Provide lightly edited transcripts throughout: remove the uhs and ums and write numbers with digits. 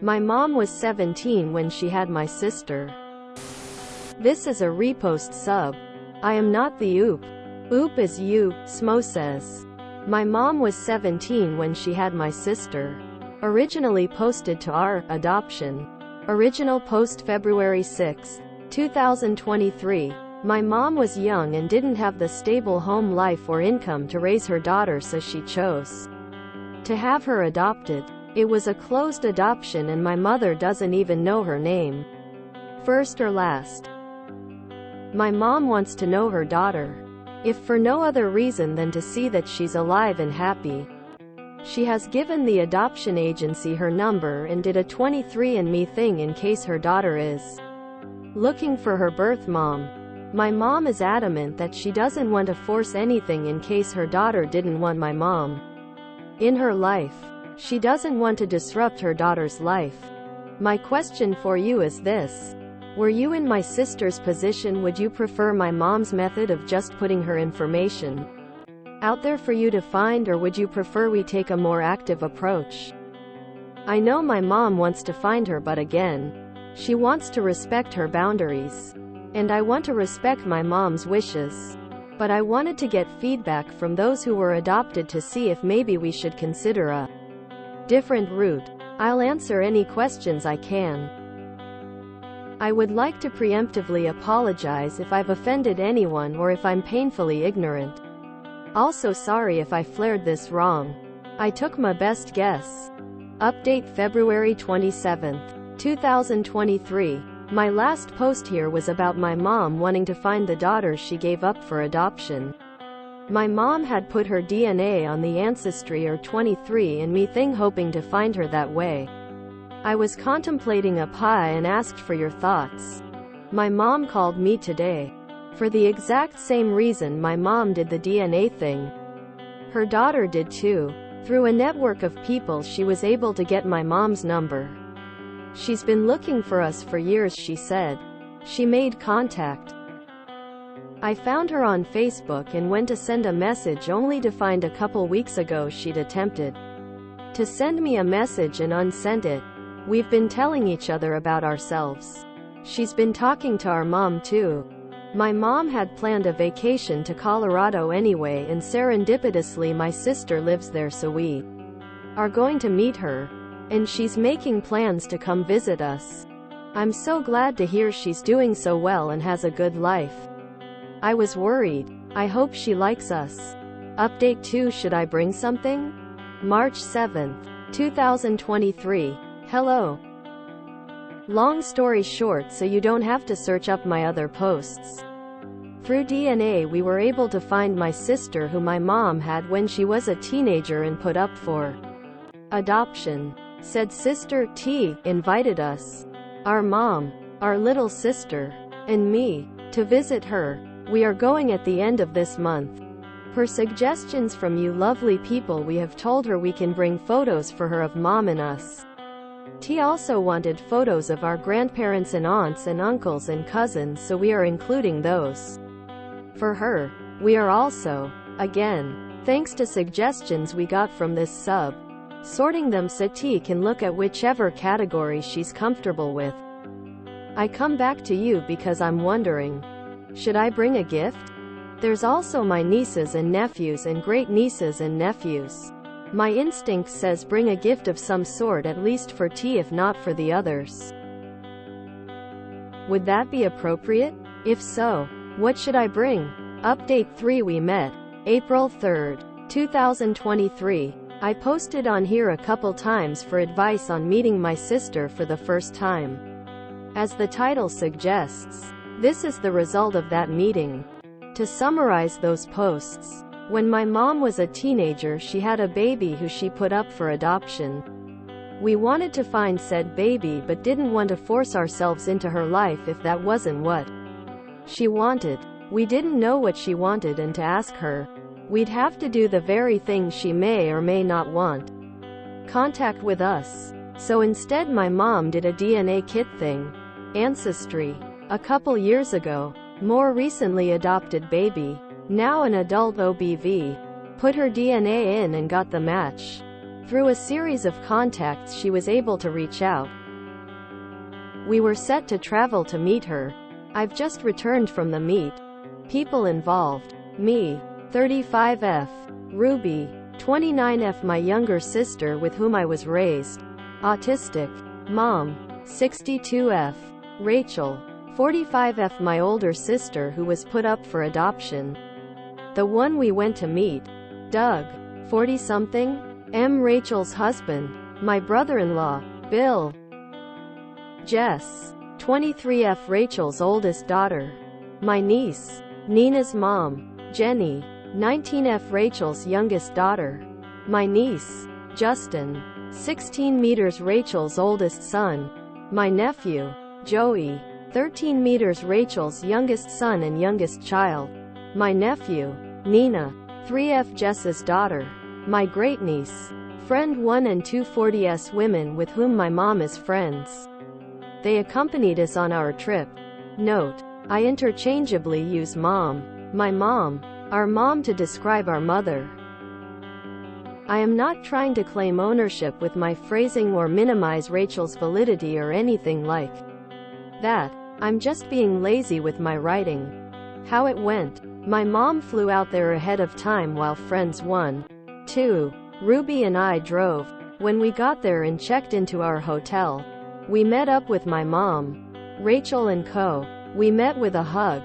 My mom was 17 when she had my sister. This is a repost sub. I am not the oop. Oop is you, Smo says. My mom was 17 when she had my sister. Originally posted to our adoption. Original post February 6, 2023. My mom was young and didn't have the stable home life or income to raise her daughter, so she chose to have her adopted. It was a closed adoption and my mother doesn't even know her name. First or last. My mom wants to know her daughter. If for no other reason than to see that she's alive and happy. She has given the adoption agency her number and did a 23andMe thing in case her daughter is looking for her birth mom. My mom is adamant that she doesn't want to force anything in case her daughter didn't want my mom in her life. She doesn't want to disrupt her daughter's life. My question for you is this. Were you in my sister's position, would you prefer my mom's method of just putting her information out there for you to find, or would you prefer we take a more active approach? I know my mom wants to find her, but again, she wants to respect her boundaries. And I want to respect my mom's wishes. But I wanted to get feedback from those who were adopted to see if maybe we should consider a different route. I'll answer any questions I can. I would like to preemptively apologize if I've offended anyone or if I'm painfully ignorant. Also sorry if I flared this wrong. I took my best guess. Update February 27th, 2023. My last post here was about my mom wanting to find the daughter she gave up for adoption. My mom had put her DNA on the Ancestry or 23andMe thing, hoping to find her that way. I was contemplating a pie and asked for your thoughts. My mom called me today. For the exact same reason my mom did the DNA thing. Her daughter did too. Through a network of people she was able to get my mom's number. She's been looking for us for years, she said. She made contact. I found her on Facebook and went to send a message only to find a couple weeks ago she'd attempted to send me a message and unsent it. We've been telling each other about ourselves. She's been talking to our mom too. My mom had planned a vacation to Colorado anyway, and serendipitously my sister lives there, so we are going to meet her. And she's making plans to come visit us. I'm so glad to hear she's doing so well and has a good life. I was worried. I hope she likes us. Update 2. Should I bring something? March 7th, 2023. Hello. Long story short, so you don't have to search up my other posts. Through DNA we were able to find my sister, who my mom had when she was a teenager and put up for adoption. Said sister T invited us, our mom, our little sister, and me, to visit her. We are going at the end of this month. Per suggestions from you lovely people, we have told her we can bring photos for her of mom and us. T also wanted photos of our grandparents and aunts and uncles and cousins, so we are including those for her. We are also, again, thanks to suggestions we got from this sub, sorting them so T can look at whichever category she's comfortable with. I come back to you because I'm wondering, should I bring a gift? There's also my nieces and nephews and great-nieces and nephews. My instinct says bring a gift of some sort, at least for T, if not for the others. Would that be appropriate? If so, what should I bring? Update 3. We met April 3rd, 2023. I posted on here a couple times for advice on meeting my sister for the first time. As the title suggests, this is the result of that meeting. To summarize those posts, when my mom was a teenager she had a baby who she put up for adoption. We wanted to find said baby but didn't want to force ourselves into her life if that wasn't what she wanted. We didn't know what she wanted, and to ask her, we'd have to do the very thing she may or may not want. Contact with us. So instead my mom did a DNA kit thing. Ancestry. A couple years ago. More recently adopted baby. Now an adult OBV. Put her DNA in and got the match. Through a series of contacts she was able to reach out. We were set to travel to meet her. I've just returned from the meet. People involved: me, 35F, Ruby, 29F, my younger sister with whom I was raised, autistic, mom, 62F, Rachel, 45F, my older sister who was put up for adoption. The one we went to meet, Doug, 40-something, M, Rachel's husband, my brother-in-law, Bill. Jess, 23F, Rachel's oldest daughter. My niece, Nina's mom, Jenny, 19F, Rachel's youngest daughter. My niece, Justin, 16 meters, Rachel's oldest son. My nephew, Joey, 13 meters, Rachel's youngest son and youngest child. My nephew, Nina, 3F, Jess's daughter. My great-niece, friend 1 and 240S women with whom my mom is friends. They accompanied us on our trip. Note: I interchangeably use mom, my mom, our mom to describe our mother. I am not trying to claim ownership with my phrasing or minimize Rachel's validity or anything like that. I'm just being lazy with my writing. How it went: my mom flew out there ahead of time while friends 1, 2, Ruby and I drove. When we got there and checked into our hotel, we met up with my mom, Rachel and co. We met with a hug.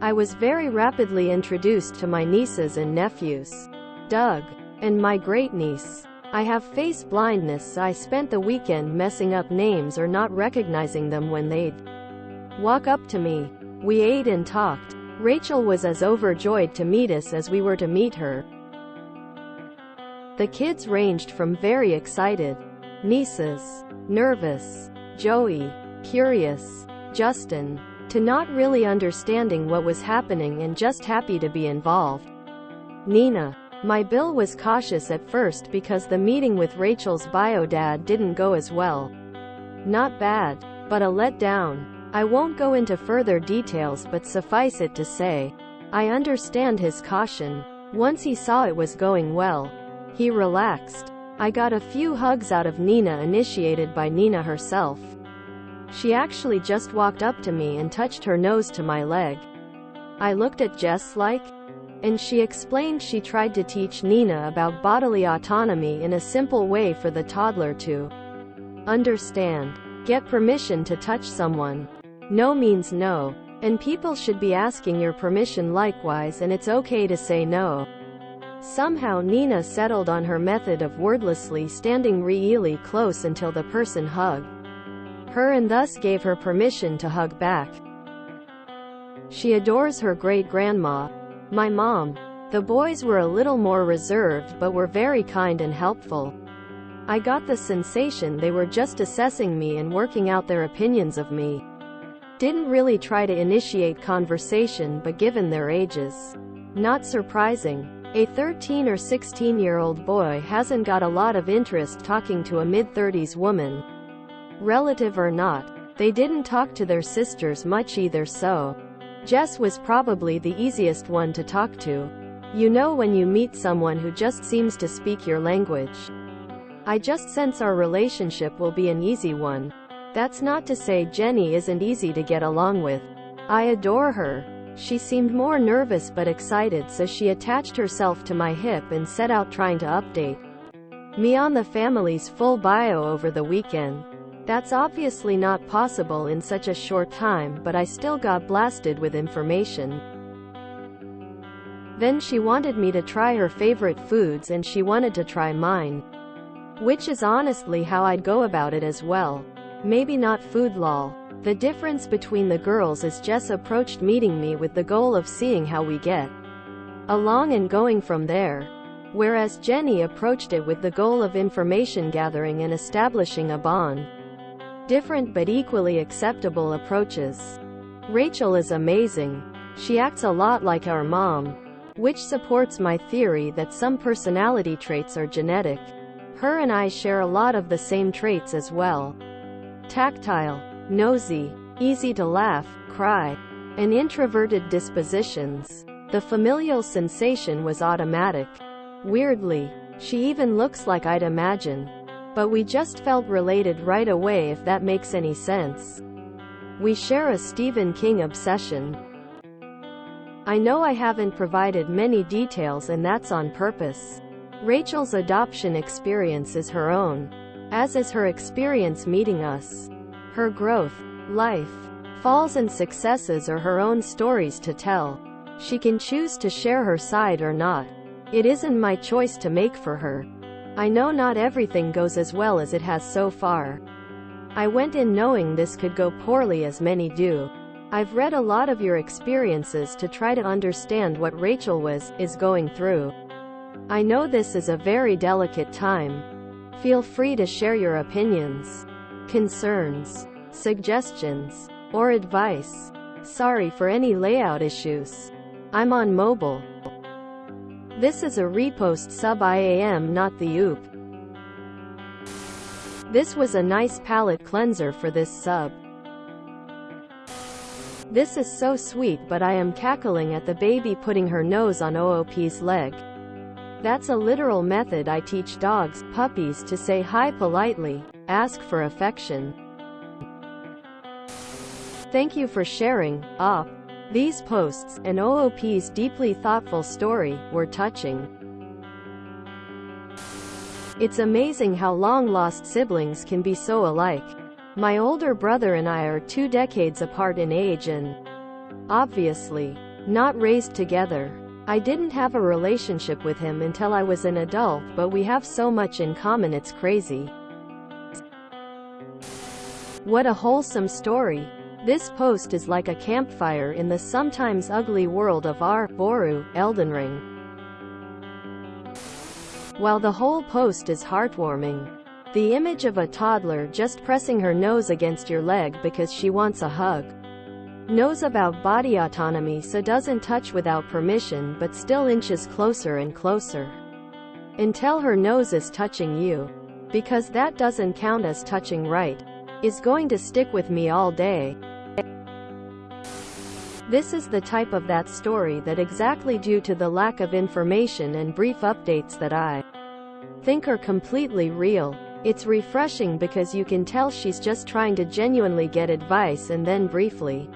I was very rapidly introduced to my nieces and nephews, Doug, and my great-niece. I have face blindness, so I spent the weekend messing up names or not recognizing them when they'd walk up to me. We ate and talked. Rachel was as overjoyed to meet us as we were to meet her. The kids ranged from very excited, nieces, nervous, Joey, curious, Justin, to not really understanding what was happening and just happy to be involved. Nina, my Bill, was cautious at first because the meeting with Rachel's bio dad didn't go as well. Not bad, but a letdown. I won't go into further details, but suffice it to say, I understand his caution. Once he saw it was going well, he relaxed. I got a few hugs out of Nina, initiated by Nina herself. She actually just walked up to me and touched her nose to my leg. I looked at Jess and she explained she tried to teach Nina about bodily autonomy in a simple way for the toddler to understand. Get permission to touch someone. No means no, and people should be asking your permission likewise, and it's okay to say no. Somehow Nina settled on her method of wordlessly standing really close until the person hugged her and thus gave her permission to hug back. She adores her great-grandma, my mom. The boys were a little more reserved but were very kind and helpful. I got the sensation they were just assessing me and working out their opinions of me. Didn't really try to initiate conversation, but given their ages, not surprising. A 13 or 16-year-old boy hasn't got a lot of interest talking to a mid-30s woman. Relative or not, they didn't talk to their sisters much either, so Jess was probably the easiest one to talk to. You know when you meet someone who just seems to speak your language. I just sense our relationship will be an easy one. That's not to say Jenny isn't easy to get along with. I adore her. She seemed more nervous but excited, so she attached herself to my hip and set out trying to update me on the family's full bio over the weekend. That's obviously not possible in such a short time, but I still got blasted with information. Then she wanted me to try her favorite foods and she wanted to try mine. Which is honestly how I'd go about it as well. Maybe not food lol. The difference between the girls is Jess approached meeting me with the goal of seeing how we get along and going from there, whereas Jenny approached it with the goal of information gathering and establishing a bond. Different but equally acceptable approaches. Rachel is amazing. She acts a lot like our mom, which supports my theory that some personality traits are genetic. Her and I share a lot of the same traits as well. Tactile, nosy, easy to laugh, cry, and introverted dispositions. The familial sensation was automatic. Weirdly, She even looks like I'd imagine. But we just felt related right away, if that makes any sense. We share a Stephen King obsession. I know I haven't provided many details, and that's on purpose. Rachel's adoption experience is her own, as is her experience meeting us. Her growth, life, falls and successes are her own stories to tell. She can choose to share her side or not. It isn't my choice to make for her. I know not everything goes as well as it has so far. I went in knowing this could go poorly, as many do. I've read a lot of your experiences to try to understand what Rachel is going through. I know this is a very delicate time. Feel free to share your opinions, concerns, suggestions, or advice. Sorry for any layout issues. I'm on mobile. This is a repost sub IAM, not the OOP. This was a nice palate cleanser for this sub. This is so sweet, but I am cackling at the baby putting her nose on OOP's leg. That's a literal method I teach dogs, puppies to say hi politely, ask for affection. Thank you for sharing, OP. These posts, and OOP's deeply thoughtful story, were touching. It's amazing how long-lost siblings can be so alike. My older brother and I are 2 decades apart in age and, obviously, not raised together. I didn't have a relationship with him until I was an adult, but we have so much in common, it's crazy. What a wholesome story. This post is like a campfire in the sometimes ugly world of Boru, Elden Ring. While the whole post is heartwarming, the image of a toddler just pressing her nose against your leg because she wants a hug. Knows about body autonomy, so doesn't touch without permission, but still inches closer and closer. Until her nose is touching you. Because that doesn't count as touching right. Is going to stick with me all day. This is the type of that story that, exactly due to the lack of information and brief updates that I think are completely real. It's refreshing because you can tell she's just trying to genuinely get advice and then briefly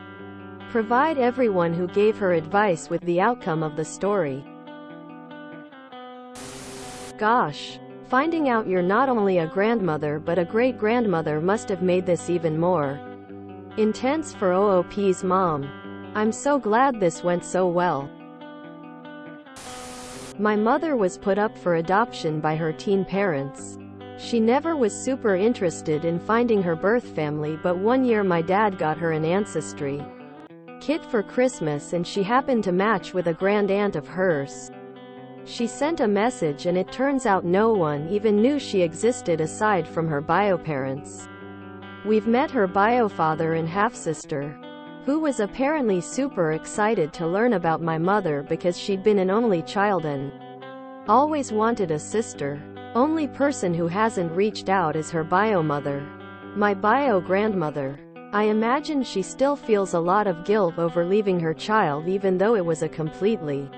provide everyone who gave her advice with the outcome of the story. Gosh. Finding out you're not only a grandmother but a great-grandmother must have made this even more intense for OOP's mom. I'm so glad this went so well. My mother was put up for adoption by her teen parents. She never was super interested in finding her birth family, but one year my dad got her an ancestry kit for Christmas and she happened to match with a grand aunt of hers. She sent a message and it turns out no one even knew she existed aside from her bio parents. We've met her bio father and half-sister, who was apparently super excited to learn about my mother because she'd been an only child and always wanted a sister. Only person who hasn't reached out is her bio mother, my bio grandmother. I imagine she still feels a lot of guilt over leaving her child, even though it was a completely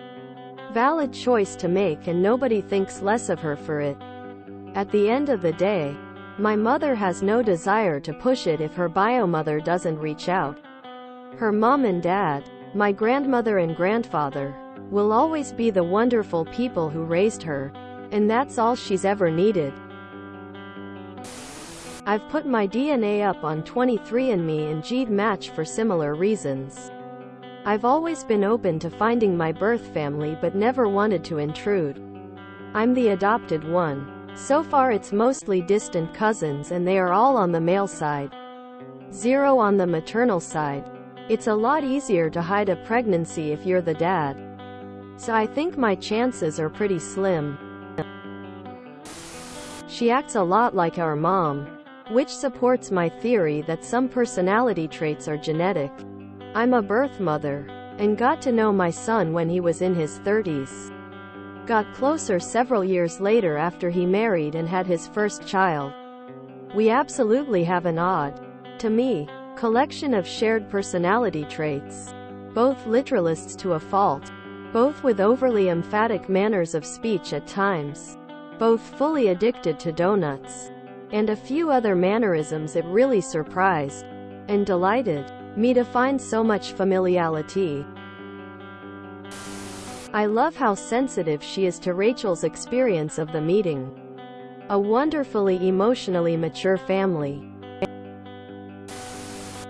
valid choice to make and nobody thinks less of her for it. At the end of the day, my mother has no desire to push it if her bio mother doesn't reach out. Her mom and dad, my grandmother and grandfather, will always be the wonderful people who raised her, and that's all she's ever needed. I've put my DNA up on 23andMe and GED-Match for similar reasons. I've always been open to finding my birth family but never wanted to intrude. I'm the adopted one. So far it's mostly distant cousins and they are all on the male side. 0 on the maternal side. It's a lot easier to hide a pregnancy if you're the dad. So I think my chances are pretty slim. She acts a lot like our mom, which supports my theory that some personality traits are genetic. I'm a birth mother, and got to know my son when he was in his 30s. Got closer several years later after he married and had his first child. We absolutely have an odd, to me, collection of shared personality traits. Both literalists to a fault. Both with overly emphatic manners of speech at times. both fully addicted to donuts, and a few other mannerisms. It really surprised and delighted me to find so much familiarity. I love how sensitive she is to Rachel's experience of the meeting. A wonderfully emotionally mature family.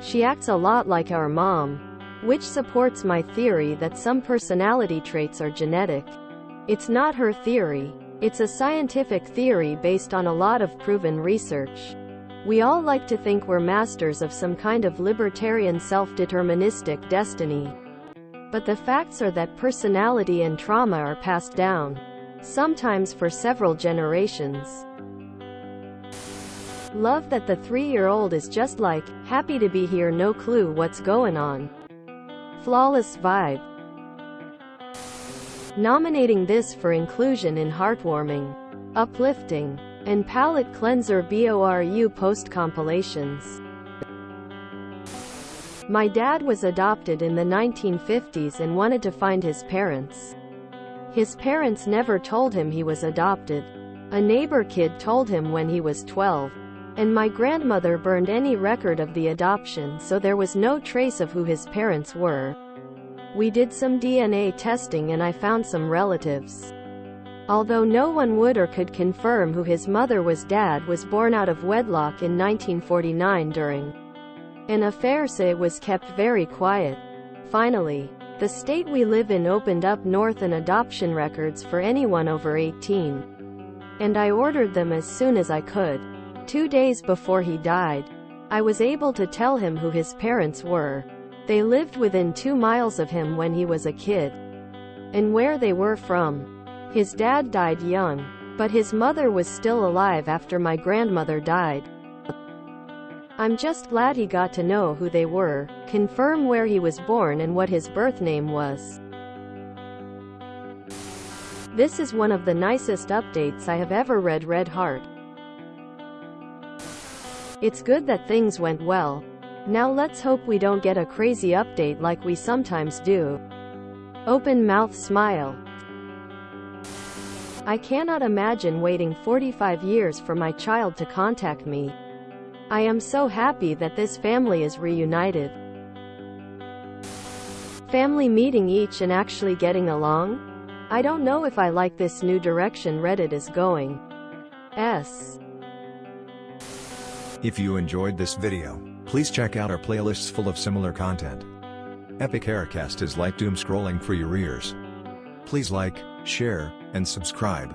She acts a lot like our mom, which supports my theory that some personality traits are genetic. It's not her theory. It's a scientific theory based on a lot of proven research. We all like to think we're masters of some kind of libertarian self-deterministic destiny. But the facts are that personality and trauma are passed down, sometimes for several generations. Love that the 3-year-old is just like, happy to be here, no clue what's going on. Flawless vibe. Nominating this for inclusion in heartwarming, uplifting, and palate cleanser BORU post compilations. My dad was adopted in the 1950s and wanted to find his parents. His parents never told him he was adopted. A neighbor kid told him when he was 12. And my grandmother burned any record of the adoption, so there was no trace of who his parents were. We did some DNA testing and I found some relatives. Although no one would or could confirm who his mother was, dad was born out of wedlock in 1949 during an affair, so it was kept very quiet. Finally, the state we live in opened up north and adoption records for anyone over 18. And I ordered them as soon as I could. 2 days before he died, I was able to tell him who his parents were. They lived within 2 miles of him when he was a kid. And where they were from. His dad died young, but his mother was still alive after my grandmother died. I'm just glad he got to know who they were, confirm where he was born and what his birth name was. This is one of the nicest updates I have ever read. Red heart. It's good that things went well. Now let's hope we don't get a crazy update like we sometimes do. Open mouth smile. I cannot imagine waiting 45 years for my child to contact me. I am so happy that this family is reunited. Family meeting each and actually getting along? I don't know if I like this new direction Reddit is going. If you enjoyed this video, please check out our playlists full of similar content. Epic Aircast is like doom scrolling for your ears. Please like, share, and subscribe.